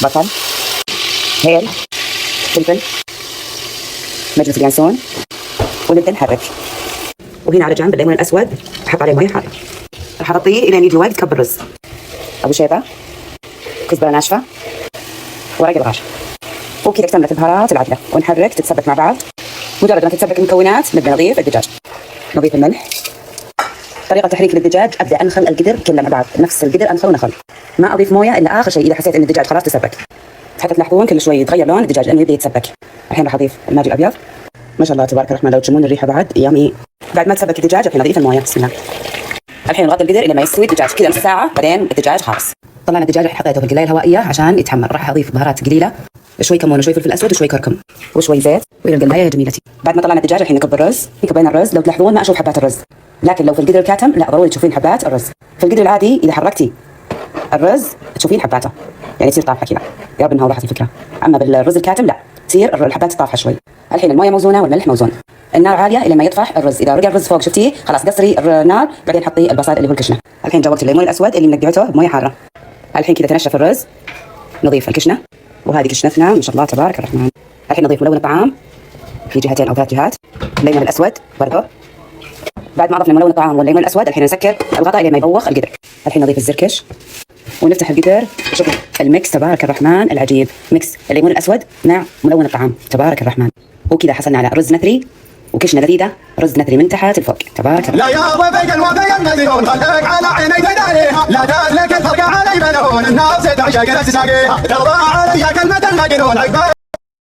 بصل، هيل، فلفل، مجلس اليانسون، ونبدأ نحرك. وهنا على جنب الليمون الأسود أحط عليه مية حارة. راح أغطيه إلى يجي وقت كب الرز. أبو شيبة، كزبرة ناشفة، ورق الغار. وكذا اكتملت البهارات العدلة ونحرك تتسبك مع بعض. مجرد ما تتسبك المكونات نبدأ نضيف الدجاج. نضيف الملح. طريقة تحريك للدجاج أبدأ أنخل القدر كله مع بعض، نفس القدر أنخل ونخل. ما أضيف موية إلا آخر شيء إذا حسيت إن الدجاج خلاص تسبك. حتى تلاحظون كل شوي يتغير لون الدجاج لأنه يبدأ يتسبك. الحين راح أضيف الماجي الأبيض. ما شاء الله تبارك الرحمن، لو تشمون الريحة بعد يامي. بعد ما تسبك الدجاج الحين أضيف الموية. بسم الله. الحين نغطي القدر إلى ما يستوي الدجاج كذا نص ساعة، بعدين الدجاج خلاص. طلعنا الدجاج الحين حطيته في القلاية الهوائية عشان يتحمر. راح أضيف بهارات قليلة، شوي كمون وشوي فلفل أسود وشوي كركم وشوي زيت، وإلى القلاية يا جميلتي. بعد ما طلعنا الدجاج الحين نكب الرز. في كبينا الرز، لو تلاحظون ما أشوف حبات الرز، لكن لو في القدر الكاتم لا ضروري تشوفين حبات الرز. في القدر العادي إذا حركتي الرز تشوفين حباته، يعني تصير طافحة كذا. يا رب إنها وضحت الفكرة. أما بالرز الكاتم لا، تصير الحبات طافحة شوي. الحين الموية موزونة والملح موزون. النار عالية إلى ما يطفح الرز. إذا رجع الرز فوق شفتيه خلاص قصري النار، بعدين حطي البصل اللي هو الكشنة. الحين جاء وقت الليمون الأسود اللي منقعته بموية حارة. الحين كذا تنشف الرز، نضيف الكشنة. وهذه كشنتنا ما شاء الله تبارك الرحمن. الحين نضيف ملون الطعام في جهتين أو 3 جهات. الليمون الأسود برضه. بعد ما أضفنا ملون الطعام والليمون الأسود الحين نسكر الغطاء إلى ما يبوخ القدر. الحين نضيف الزركش ونفتح القدر. شوفوا الميكس تبارك الرحمن العجيب، ميكس الليمون الأسود مع ملون الطعام تبارك الرحمن. وكذا حصلنا على رز نثري وكشنة لذيذة، رز نثري من تحت لفوق تبارك الله. لا يا ضيفك الوفي المديون خليك على عيني تداريها، لا تدلك الفرق علي ملعون الناس تعشق نفس ساقيها، ترضى علي كلمة المجنون عقبال